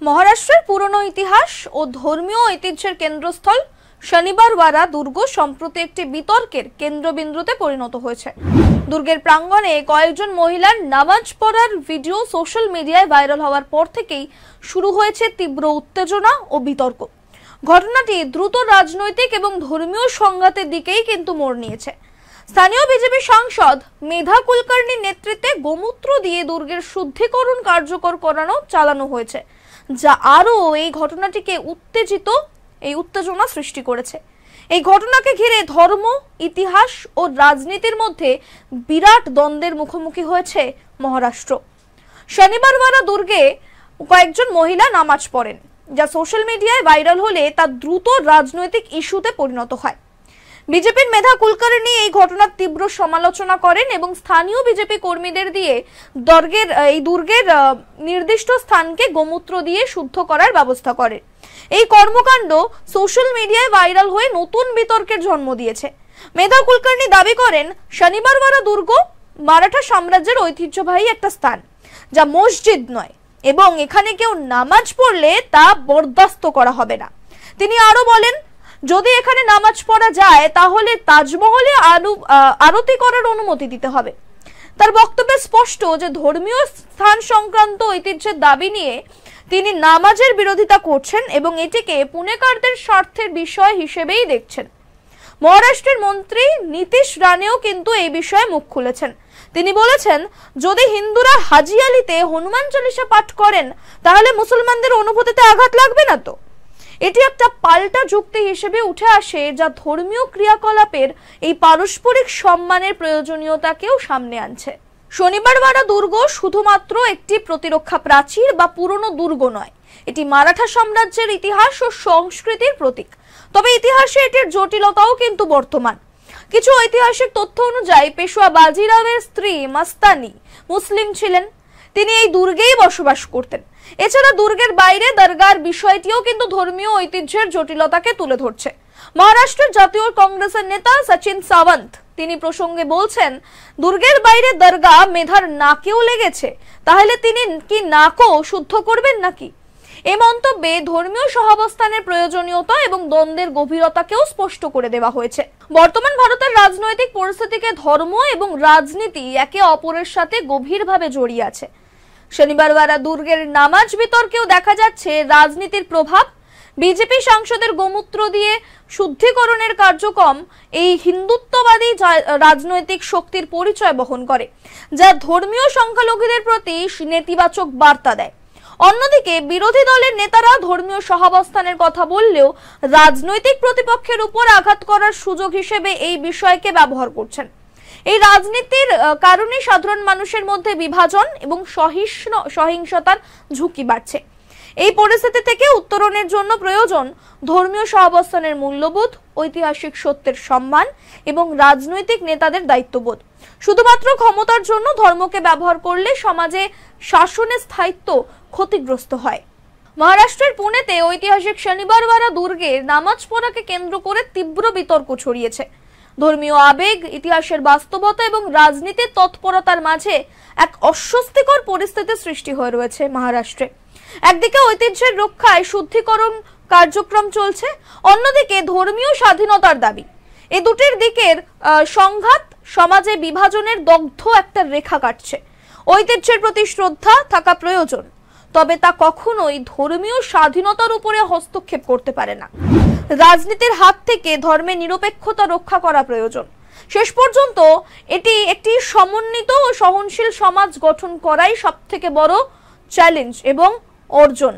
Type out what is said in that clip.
মহারাষ্ট্রের পুরনো ইতিহাস ও ধর্মীয় ঐতিহ্যের কেন্দ্রস্থল শনিবারওয়াড়া দুর্গ সম্প্রতি একটি বিতর্কের কেন্দ্রবিন্দুতে পরিণত হয়েছে। দুর্গের প্রাঙ্গণে কয়েকজন মহিলার নামাজ পড়ার ভিডিও সোশ্যাল মিডিয়ায় ভাইরাল হওয়ার পর থেকেই শুরু হয়েছে তীব্র উত্তেজনা ও বিতর্ক। ঘটনাটি দ্রুত রাজনৈতিক এবং ধর্মীয় সংঘাতের দিকেই কিন্তু মোড় নিয়েছে। স্থানীয় বিজেপি সাংসদ মেধা কুলকার্নির নেতৃত্বে গোমূত্র দিয়ে দুর্গের শুদ্ধিকরণ কার্যকর করানো চালানো হয়েছে, যা আরও এই ঘটনাটিকে উত্তেজনা সৃষ্টি করেছে। এই ঘটনাকে ঘিরে ধর্ম, ইতিহাস ও রাজনীতির মধ্যে বিরাট দ্বন্দ্বের মুখোমুখি হয়েছে মহারাষ্ট্র। শনিবারওয়াড়া দুর্গে কয়েকজন মহিলা নামাজ পড়েন, যা সোশ্যাল মিডিয়ায় ভাইরাল হলে তা দ্রুত রাজনৈতিক ইস্যুতে পরিণত হয়। বিজেপির মেধা কুলকার্নি এই ঘটনার তীব্র সমালোচনা করেন এবং স্থানীয় বিজেপি কর্মীদের দিয়ে দুর্গের নির্দিষ্ট স্থানকে গোমূত্র দিয়ে শুদ্ধ করার ব্যবস্থা করেন। এই কর্মকাণ্ড সোশ্যাল মিডিয়ায় ভাইরাল হয়ে নতুন বিতর্কের জন্ম দিয়েছে। মেধা কুলকার্নি দাবি করেন, শনিবারওয়াড়া দুর্গ মারাঠা সাম্রাজ্যের ঐতিহ্যবাহী একটা স্থান, যা মসজিদ নয়, এবং এখানে কেউ নামাজ পড়লে তা বরদাস্ত করা হবে না। তিনি আরো বলেন, যদি এখানে নামাজ পড়া যায় তাহলে তাজমহলে আরতি করার অনুমতি দিতে হবে। তার বক্তব্যে স্পষ্ট যে ধর্মীয় স্থান সংক্রান্ত ঐতিহ্যের দাবি নিয়ে তিনি নামাজের বিরোধিতা করছেন এবং এটিকে পুনেকারদের স্বার্থের বিষয় হিসেবেই দেখছেন। মহারাষ্ট্রের মন্ত্রী নীতিশ রানেও কিন্তু এই বিষয়ে মুখ খুলেছেন। তিনি বলেছেন, যদি হিন্দুরা হাজি আলিতে হনুমান চালিসা পাঠ করেন তাহলে মুসলমানদের অনুভূতিতে আঘাত লাগবে না তো। এটি একটা পাল্টা যুক্তি হিসেবে উঠে আসে, যা ধর্মীয় ক্রিয়াকলাপের এই পারস্পরিক সম্মানের প্রয়োজনীয়তাকেও সামনে আনছে। শনিবারওয়াড়া দুর্গ শুধুমাত্র একটি প্রতিরক্ষা প্রাচীর বা পুরনো দুর্গ নয়, এটি মারাঠা সাম্রাজ্যের ইতিহাস ও সংস্কৃতির প্রতীক। তবে ইতিহাসে এটির জটিলতাও কিন্তু বর্তমান। কিছু ঐতিহাসিক তথ্য অনুযায়ী পেশোয়া বাজিরাওয়ের স্ত্রী মাস্তানি মুসলিম ছিলেন। তিনি এই দুর্গেই বসবাস করতেন। এছাড়া দুর্গের বাইরে দরগার বিষয়টিও কিন্তু ধর্মীয় ঐতিহ্যের জটিলতাকে তুলে ধরছে। মহারাষ্ট্রের জাতীয় কংগ্রেসের নেতা সচিন সাওয়ন্ত তিনি প্রসঙ্গে বলছেন, দুর্গের বাইরে দরগা মেধার নাকেও লেগেছে, তাহলে তিনি কি নাকও শুদ্ধ করবেন নাকি? এই মন্তব্যে ধর্মীয় সহাবস্থানের প্রয়োজনীয়তা এবং দ্বন্দ্বের গভীরতাকেও স্পষ্ট করে দেওয়া হয়েছে। বর্তমান ভারতের রাজনৈতিক পরিস্থিতিকে ধর্ম এবং রাজনীতি একে অপরের সাথে গভীরভাবে জড়িয়ে আছে। শনিবারওয়াড়া দুর্গের নামাজ বিতর্কেও দেখা যাচ্ছে রাজনীতির প্রভাব। বিজেপি সাংসদের গোমূত্র দিয়ে শুদ্ধিকরণের কার্যক্রম এই হিন্দুত্ববাদী রাজনৈতিক শক্তির পরিচয় বহন করে, যা ধর্মীয় সংখ্যালঘুদের প্রতি নেতিবাচক বার্তা দেয়। অন্যদিকে বিরোধী দলের নেতারা ধর্মীয় সহাবস্থানের কথা বললেও রাজনৈতিক প্রতিপক্ষের উপর আঘাত করার সুযোগ হিসেবে এই বিষয়কে ব্যবহার করছেন। এই রাজনীতির কারণে সাধারণ মানুষের মধ্যে বিভাজন এবং সহিংসতার ঝুঁকি বাড়ছে। এই পরিস্থিতি থেকে উত্তরণের জন্য প্রয়োজন ধর্মীয় সহাবস্থানের মূল্যবোধ, ঐতিহাসিক সত্যের সম্মান এবং রাজনৈতিক নেতাদের দায়িত্ববোধ। শুধুমাত্র ক্ষমতার জন্য ধর্মকে ব্যবহার করলে সমাজে শাসনের স্থায়িত্ব ক্ষতিগ্রস্ত হয়। মহারাষ্ট্রের পুনেতে ঐতিহাসিক শনিবারওয়াড়া দুর্গের নামাজ পড়াকে কেন্দ্র করে তীব্র বিতর্ক ছড়িয়েছে। ধর্মীয় আবেগ, ইতিহাসের বাস্তবতা এবং রাজনীতির তৎপরতার মাঝে এক অস্বস্তিকর পরিস্থিতি সৃষ্টি হয়ে রয়েছে মহারাষ্ট্রে। একদিকে ঐতিহ্যের রক্ষায় শুদ্ধিকরণ কার্যক্রম চলছে, অন্যদিকে ধর্মীয় স্বাধীনতার দাবি। এই দুটির দিকের সংঘাত সমাজে বিভাজনের দগ্ধ একটা রেখা কাটছে। ঐতিহ্যের প্রতি শ্রদ্ধা থাকা প্রয়োজন, তবে তা কখনোই ধর্মীয় স্বাধীনতার উপরে হস্তক্ষেপ করতে পারে না। রাজনীতির হাত থেকে ধর্মের নিরপেক্ষতা রক্ষা করা প্রয়োজন। শেষ পর্যন্ত এটি একটি সমন্বিত ও সহনশীল সমাজ গঠন করাই সবথেকে বড় চ্যালেঞ্জ এবং অর্জন।